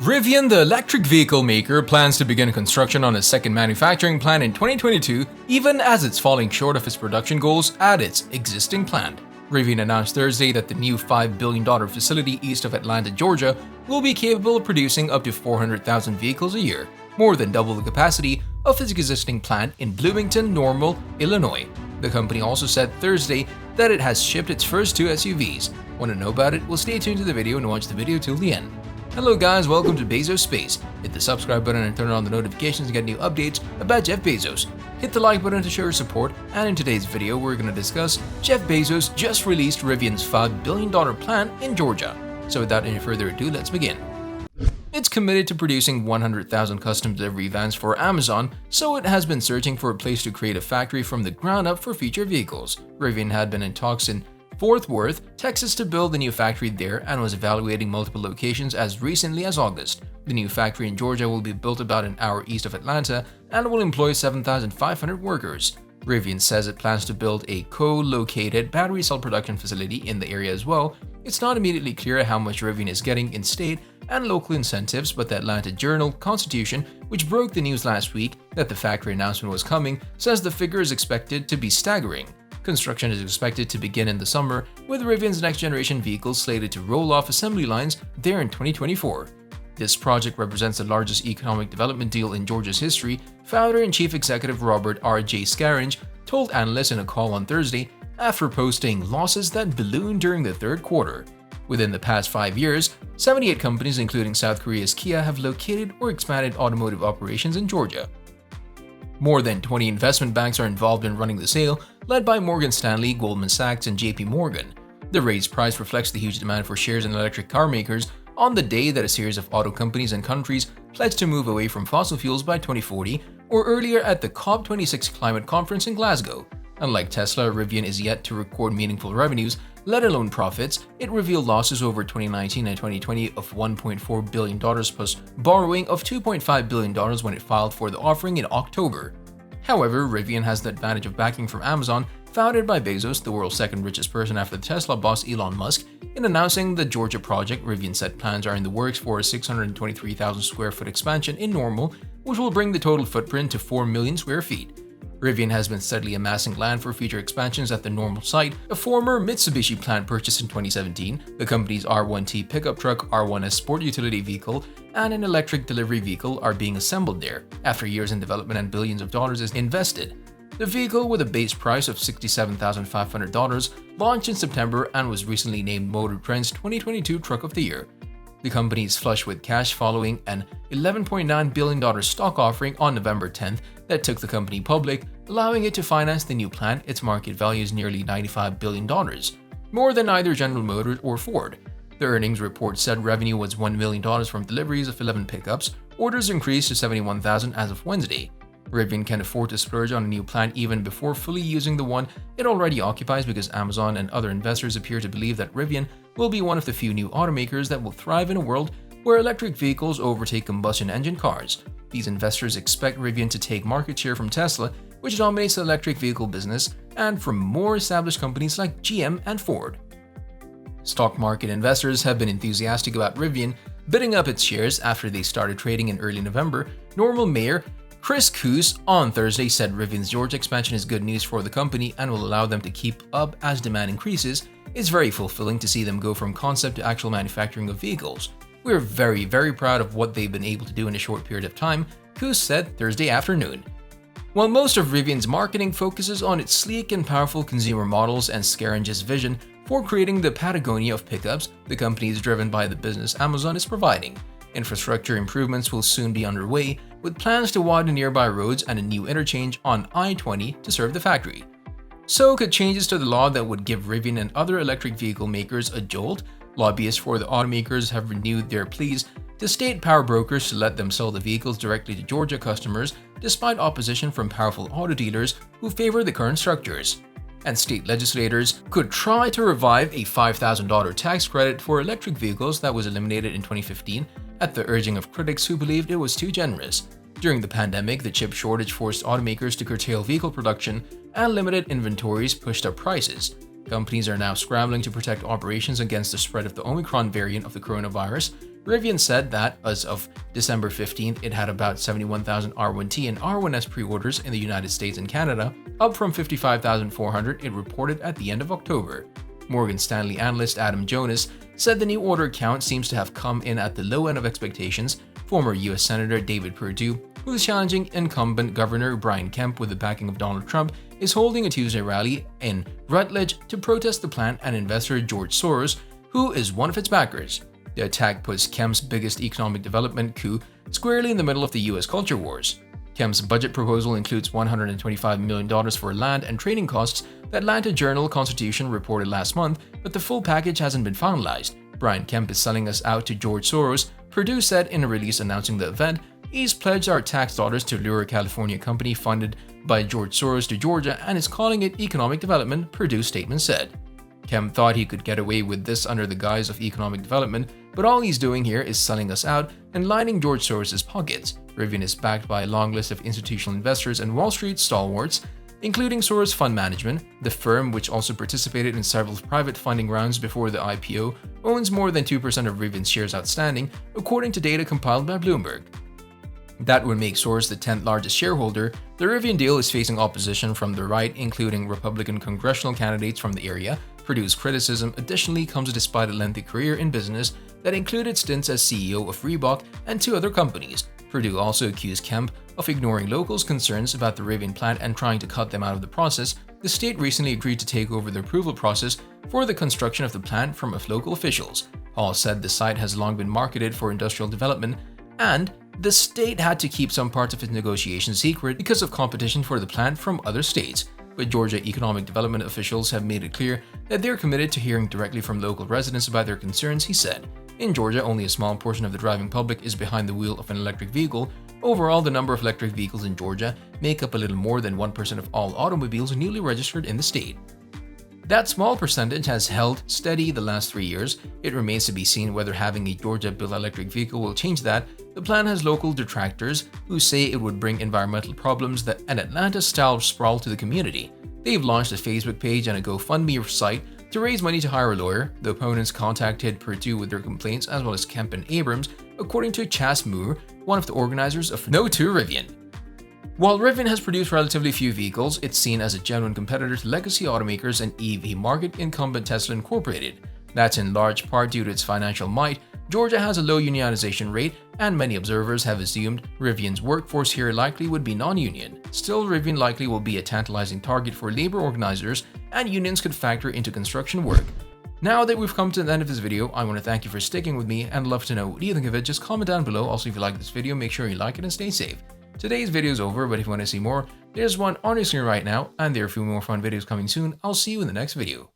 Rivian, the electric vehicle maker, plans to begin construction on a second manufacturing plant in 2022, even as it's falling short of its production goals at its existing plant. Rivian announced Thursday that the new $5 billion facility east of Atlanta, Georgia, will be capable of producing up to 400,000 vehicles a year, more than double the capacity of its existing plant in Bloomington-Normal, Illinois. The company also said Thursday that it has shipped its first two SUVs. Want to know about it? Well, stay tuned to the video and watch the video till the end. Hello guys, welcome to Bezos Space. Hit the subscribe button and turn on the notifications to get new updates about Jeff Bezos. Hit the like button to show your support, and in today's video we're going to discuss Jeff Bezos just released Rivian's $5 billion plant in Georgia. So without any further ado, let's begin. It's committed to producing 100,000 custom delivery vans for Amazon, so it has been searching for a place to create a factory from the ground up for future vehicles. Rivian had been in talks in Fort Worth, Texas to build the new factory there and was evaluating multiple locations as recently as August. The new factory in Georgia will be built about an hour east of Atlanta and will employ 7,500 workers. Rivian says it plans to build a co-located battery cell production facility in the area as well. It's not immediately clear how much Rivian is getting in state and local incentives, but the Atlanta Journal-Constitution, which broke the news last week that the factory announcement was coming, says the figure is expected to be staggering. Construction is expected to begin in the summer, with Rivian's next-generation vehicles slated to roll off assembly lines there in 2024. This project represents the largest economic development deal in Georgia's history, founder and chief executive Robert R.J. Scaringe told analysts in a call on Thursday after posting losses that ballooned during the third quarter. Within the past 5 years, 78 companies, including South Korea's Kia, have located or expanded automotive operations in Georgia. More than 20 investment banks are involved in running the sale, led by Morgan Stanley, Goldman Sachs, and JP Morgan. The raised price reflects the huge demand for shares in electric car makers on the day that a series of auto companies and countries pledged to move away from fossil fuels by 2040, or earlier at the COP26 climate conference in Glasgow. Unlike Tesla, Rivian is yet to record meaningful revenues, let alone profits. It revealed losses over 2019 and 2020 of $1.4 billion plus borrowing of $2.5 billion when it filed for the offering in October. However, Rivian has the advantage of backing from Amazon, founded by Bezos, the world's second richest person after the Tesla boss Elon Musk. In announcing the Georgia project, Rivian said plans are in the works for a 623,000 square foot expansion in Normal, which will bring the total footprint to 4 million square feet. Rivian has been steadily amassing land for future expansions at the Normal site, a former Mitsubishi plant purchased in 2017. The company's R1T pickup truck, R1S sport utility vehicle, and an electric delivery vehicle are being assembled there, after years in development and billions of dollars is invested. The vehicle, with a base price of $67,500, launched in September and was recently named Motor Trend's 2022 Truck of the Year. The company is flush with cash following an $11.9 billion stock offering on November 10th that took the company public, allowing it to finance the new plant. Its market value is nearly $95 billion, more than either General Motors or Ford. The earnings report said revenue was $1 million from deliveries of 11 pickups. Orders increased to 71,000 as of Wednesday. Rivian can afford to splurge on a new plant even before fully using the one it already occupies because Amazon and other investors appear to believe that Rivian will be one of the few new automakers that will thrive in a world where electric vehicles overtake combustion engine cars. These investors expect Rivian to take market share from Tesla, which dominates the electric vehicle business, and from more established companies like GM and Ford. Stock market investors have been enthusiastic about Rivian bidding up its shares after they started trading in early November. Normal Mayor Chris Coos on Thursday said Rivian's Georgia expansion is good news for the company and will allow them to keep up as demand increases. It's very fulfilling to see them go from concept to actual manufacturing of vehicles. We're very proud of what they've been able to do in a short period of time, Coos said Thursday afternoon. While most of Rivian's marketing focuses on its sleek and powerful consumer models and Scaringe's vision for creating the Patagonia of pickups, the company is driven by the business Amazon is providing. Infrastructure improvements will soon be underway, with plans to widen nearby roads and a new interchange on I-20 to serve the factory. So could changes to the law that would give Rivian and other electric vehicle makers a jolt? Lobbyists for the automakers have renewed their pleas to state power brokers to let them sell the vehicles directly to Georgia customers, despite opposition from powerful auto dealers who favor the current structures. And state legislators could try to revive a $5,000 tax credit for electric vehicles that was eliminated in 2015 at the urging of critics who believed it was too generous. During the pandemic, the chip shortage forced automakers to curtail vehicle production, and limited inventories pushed up prices. Companies are now scrambling to protect operations against the spread of the Omicron variant of the coronavirus. Rivian said that as of December 15th, it had about 71,000 R1T and R1S pre-orders in the United States and Canada, up from 55,400 it reported at the end of October. Morgan Stanley analyst Adam Jonas said the new order count seems to have come in at the low end of expectations. Former U.S. Senator David Perdue, who is challenging incumbent Governor Brian Kemp with the backing of Donald Trump, is holding a Tuesday rally in Rutledge to protest the plan and investor George Soros, who is one of its backers. The attack puts Kemp's biggest economic development coup squarely in the middle of the U.S. culture wars. Kemp's budget proposal includes $125 million for land and training costs, the Atlanta Journal-Constitution reported last month, but the full package hasn't been finalized. Brian Kemp is selling us out to George Soros, Perdue said in a release announcing the event. He's pledged our tax dollars to lure a California company funded by George Soros to Georgia and is calling it economic development, Perdue's statement said. Kemp thought he could get away with this under the guise of economic development, but all he's doing here is selling us out and lining George Soros' pockets. Rivian is backed by a long list of institutional investors and Wall Street stalwarts, including Soros Fund Management. The firm, which also participated in several private funding rounds before the IPO, owns more than 2% of Rivian's shares outstanding, according to data compiled by Bloomberg. That would make Soros the 10th largest shareholder. The Rivian deal is facing opposition from the right, including Republican congressional candidates from the area. Perdue's criticism additionally comes despite a lengthy career in business that included stints as CEO of Reebok and 2 other companies. Perdue also accused Kemp of ignoring locals' concerns about the Rivian plant and trying to cut them out of the process. The state recently agreed to take over the approval process for the construction of the plant from local officials. Hall said the site has long been marketed for industrial development, and the state had to keep some parts of its negotiations secret because of competition for the plant from other states. But Georgia economic development officials have made it clear that they're committed to hearing directly from local residents about their concerns, he said. In Georgia, only a small portion of the driving public is behind the wheel of an electric vehicle. Overall, the number of electric vehicles in Georgia make up a little more than 1% of all automobiles newly registered in the state. That small percentage has held steady the last 3 years. It remains to be seen whether having a Georgia-built electric vehicle will change that. The plan has local detractors who say it would bring environmental problems that an Atlanta-style sprawl to the community. They've launched a Facebook page and a GoFundMe site to raise money to hire a lawyer. The opponents contacted Perdue with their complaints, as well as Kemp and Abrams, according to Chas Moore, one of the organizers of No to Rivian. While Rivian has produced relatively few vehicles, it's seen as a genuine competitor to legacy automakers and EV market incumbent Tesla Incorporated. That's in large part due to its financial might. Georgia has a low unionization rate, and many observers have assumed Rivian's workforce here likely would be non-union. Still, Rivian likely will be a tantalizing target for labor organizers, and unions could factor into construction work. Now that we've come to the end of this video, I want to thank you for sticking with me and love to know what you think of it. Just comment down below. Also, if you like this video, make sure you like it and stay safe. Today's video is over, but if you want to see more, there's one on your screen right now, and there are a few more fun videos coming soon. I'll see you in the next video.